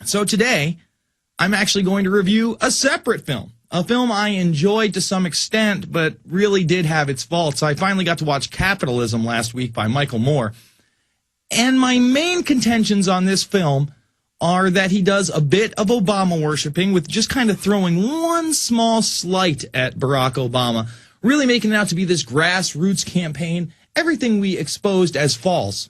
So today, I'm actually going to review a separate film. A film I enjoyed to some extent, but really did have its faults. I finally got to watch Capitalism last week by Michael Moore. And my main contentions on this film are that he does a bit of Obama worshiping with just kind of throwing one small slight at Barack Obama, really making it out to be this grassroots campaign, everything we exposed as false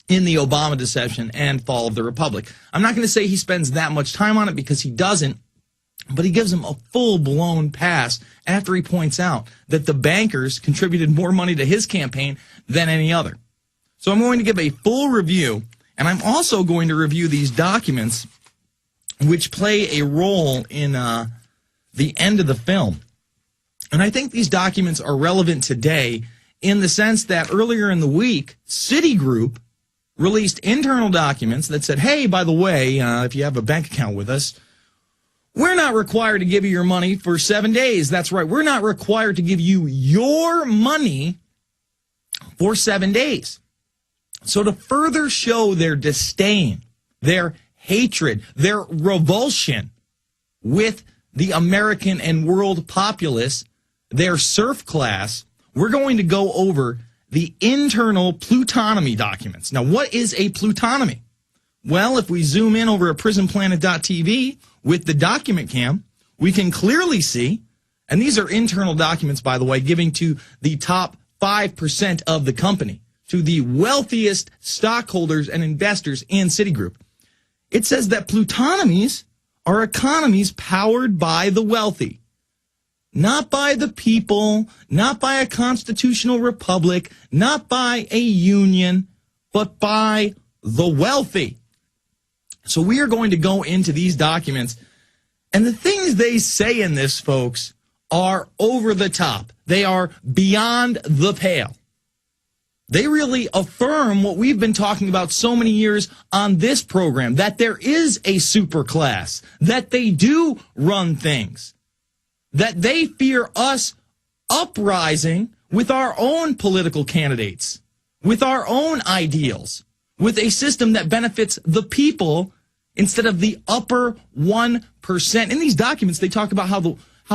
in the Obama deception and fall of the Republic. I'm not going to say he spends that much time on it because he doesn't, but he gives him a full-blown pass after he points out that the bankers contributed more money to his campaign than any other. So I'm going to give a full review, and I'm also going to review these documents which play a role in the end of the film. And I think these documents are relevant today in the sense that earlier in the week, Citigroup released internal documents that said, hey, by the way, if you have a bank account with us, we're not required to give you your money for 7 days. That's right. We're not required to give you your money for 7 days. So to further show their disdain, their hatred, their revulsion with the American and world populace, their serf class, we're going to go over the internal plutonomy documents. Now, what is a plutonomy? Well, if we zoom in over at prisonplanet.tv with the document cam, we can clearly see, and these are internal documents, by the way, giving to the top 5% of the company, to the wealthiest stockholders and investors in Citigroup. It says that plutonomies are economies powered by the wealthy. Not by the people, not by a constitutional republic, not by a union, but by the wealthy. So we are going to go into these documents, and the things they say in this, folks, are over the top. They are beyond the pale. They really affirm what we've been talking about so many years on this program, that there is a super class, that they do run things, that they fear us uprising with our own political candidates, with our own ideals, with a system that benefits the people instead of the upper 1%. In these documents, they talk about how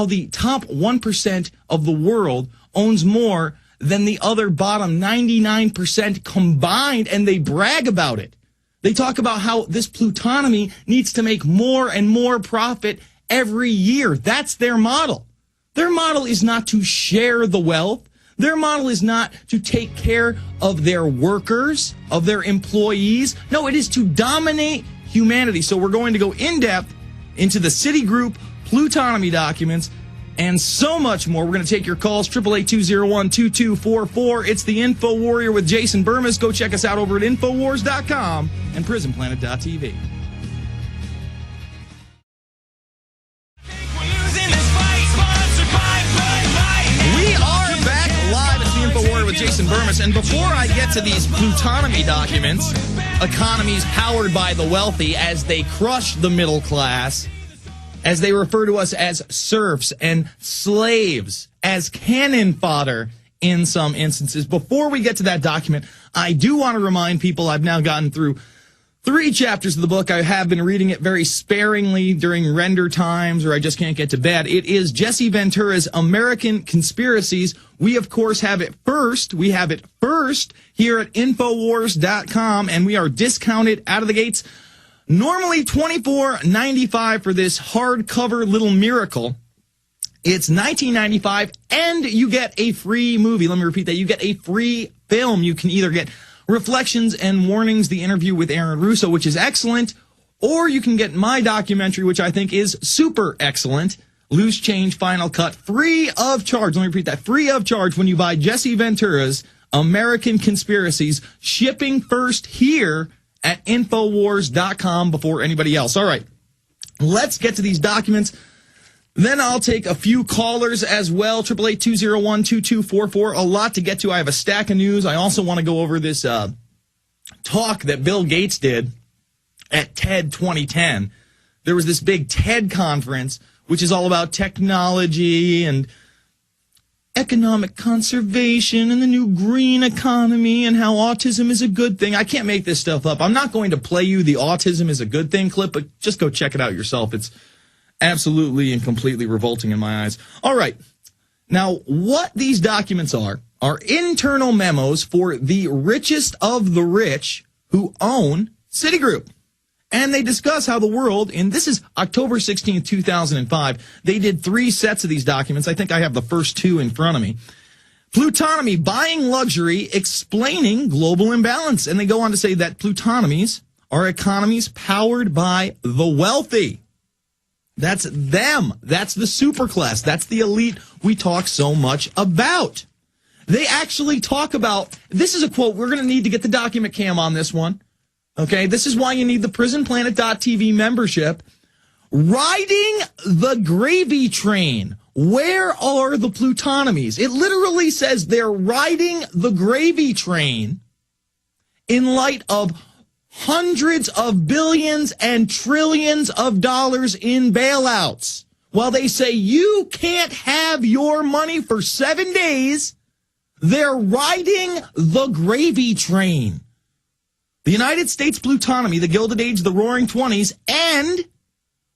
the top 1% of the world owns more than the other bottom 99% combined, and they brag about it. They talk about how this plutonomy needs to make more and more profit every year. That's their model. Their model is not to share the wealth. Their model is not to take care of their workers, of their employees. No, it is to dominate humanity. So we're going to go in depth into the Citigroup plutonomy documents and so much more. We're going to take your calls, 888-201-2244. It's the Info Warrior with Jason Bermas. Go check us out over at Infowars.com and PrisonPlanet.tv. We are back live at the Info Warrior with Jason Bermas. And before I get to these plutonomy documents, economies powered by the wealthy as they crush the middle class, as they refer to us as serfs and slaves, as cannon fodder in some instances. Before we get to that document, I do want to remind people I've now gotten through 3 chapters of the book. I have been reading it very sparingly during render times, or I just can't get to bed. It is Jesse Ventura's American Conspiracies. We, of course, have it first. We have it first here at Infowars.com, and we are discounted out of the gates. Normally $24.95 for this hardcover little miracle. It's $19.95, and you get a free movie. Let me repeat that. You get a free film. You can either get Reflections and Warnings, the interview with Aaron Russo, which is excellent, or you can get my documentary, which I think is super excellent, Loose Change Final Cut, free of charge. Let me repeat that. Free of charge when you buy Jesse Ventura's American Conspiracies, shipping first here at Infowars.com before anybody else. All right, let's get to these documents. Then I'll take a few callers as well, 888-201-2244. A lot to get to. I have a stack of news. I also want to go over this talk that Bill Gates did at TED 2010. There was this big TED conference, which is all about technology and economic conservation and the new green economy and how autism is a good thing. I can't make this stuff up. I'm not going to play you the autism is a good thing clip, but just go check it out yourself. It's absolutely and completely revolting in my eyes. All right. Now, what these documents are internal memos for the richest of the rich who own Citigroup. And they discuss how the world, and this is October 16, 2005, they did 3 sets of these documents. I think I have the first 2 in front of me. Plutonomy, buying luxury, explaining global imbalance. And they go on to say that plutonomies are economies powered by the wealthy. That's them. That's the superclass. That's the elite we talk so much about. They actually talk about, this is a quote, we're going to need to get the document cam on this one. Okay, this is why you need the prisonplanet.tv membership. Riding the gravy train. Where are the plutonomies? It literally says they're riding the gravy train in light of hundreds of billions and trillions of dollars in bailouts. While they say you can't have your money for 7 days, they're riding the gravy train. The United States plutonomy, the Gilded Age, the Roaring Twenties, and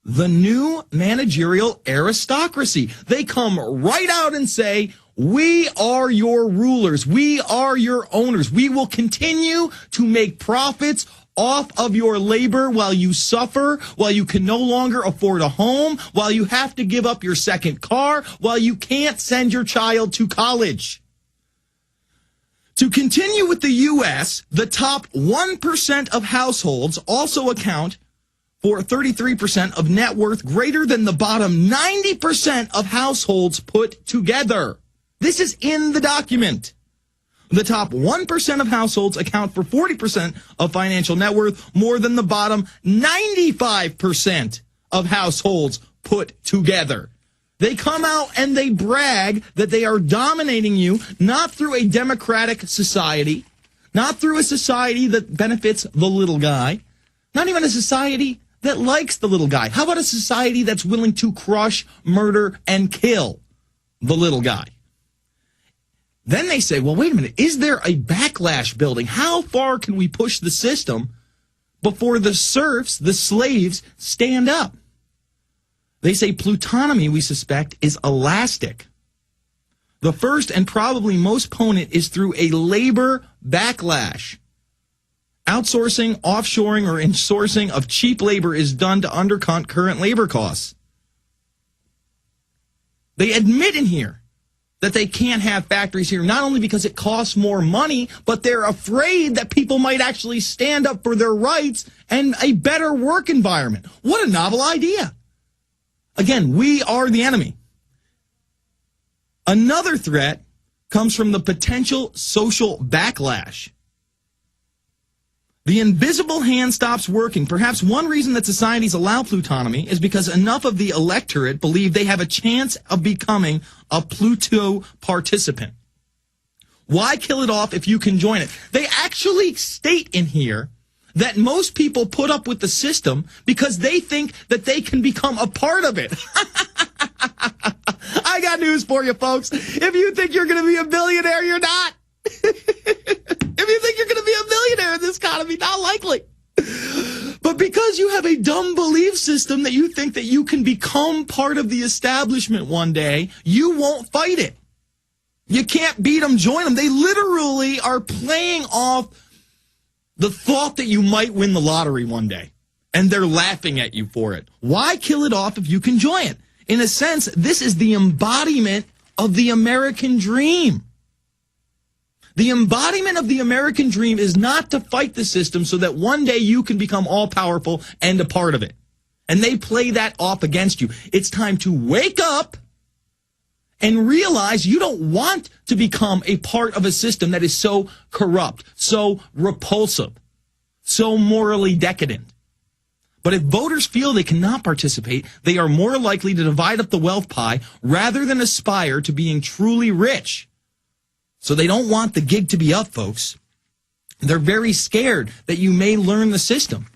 the new managerial aristocracy. They come right out and say, we are your rulers. We are your owners. We will continue to make profits off of your labor while you suffer, while you can no longer afford a home, while you have to give up your second car, while you can't send your child to college. To continue with the U.S., the top 1% of households also account for 33% of net worth greater than the bottom 90% of households put together. This is in the document. The top 1% of households account for 40% of financial net worth, more than the bottom 95% of households put together. They come out and they brag that they are dominating you, not through a democratic society, not through a society that benefits the little guy, not even a society that likes the little guy. How about a society that's willing to crush, murder, and kill the little guy? Then they say, well, wait a minute, is there a backlash building? How far can we push the system before the serfs, the slaves, stand up? They say plutonomy, we suspect, is elastic. The first and probably most potent is through a labor backlash. Outsourcing, offshoring, or insourcing of cheap labor is done to undercut current labor costs. They admit in here that they can't have factories here, not only because it costs more money, but they're afraid that people might actually stand up for their rights and a better work environment. What a novel idea. Again, we are the enemy. Another threat comes from the potential social backlash. The invisible hand stops working. Perhaps one reason that societies allow plutonomy is because enough of the electorate believe they have a chance of becoming a Pluto participant. Why kill it off if you can join it? They actually state in here that most people put up with the system because they think that they can become a part of it. I got news for you, folks. If you think you're going to be a billionaire, you're not. If you think you're going to be a millionaire in this economy, not likely. But because you have a dumb belief system that you think that you can become part of the establishment one day, you won't fight it. You can't beat them, join them. They literally are playing off the thought that you might win the lottery one day, and they're laughing at you for it. Why kill it off if you can join it? In a sense, this is the embodiment of the American dream. The embodiment of the American dream is not to fight the system so that one day you can become all-powerful and a part of it. And they play that off against you. It's time to wake up and realize you don't want to become a part of a system that is so corrupt, so repulsive, so morally decadent. But if voters feel they cannot participate, they are more likely to divide up the wealth pie rather than aspire to being truly rich. So they don't want the gig to be up, folks. They're very scared that you may learn the system,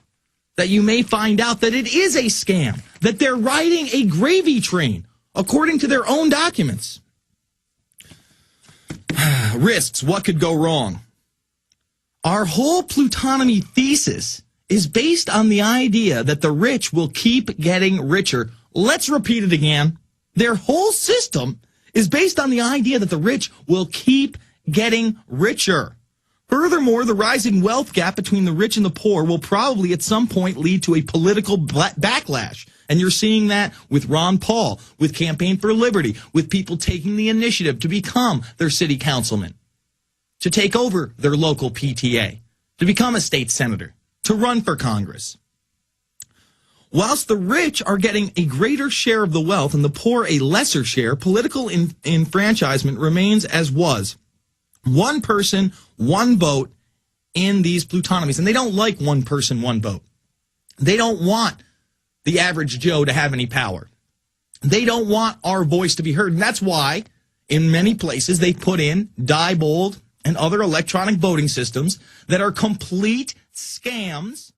that you may find out that it is a scam, that they're riding a gravy train, according to their own documents. Risks, what could go wrong? Our whole plutonomy thesis is based on the idea that the rich will keep getting richer. Let's repeat it again. Their whole system is based on the idea that the rich will keep getting richer. Furthermore, the rising wealth gap between the rich and the poor will probably at some point lead to a political backlash. And you're seeing that with Ron Paul, with Campaign for Liberty, with people taking the initiative to become their city councilman, to take over their local PTA, to become a state senator, to run for Congress. Whilst the rich are getting a greater share of the wealth and the poor a lesser share, political enfranchisement remains as was. One person, one vote in these plutonomies. And they don't like one person, one vote. They don't want the average Joe to have any power. They don't want our voice to be heard. And that's why in many places they put in Diebold and other electronic voting systems that are complete scams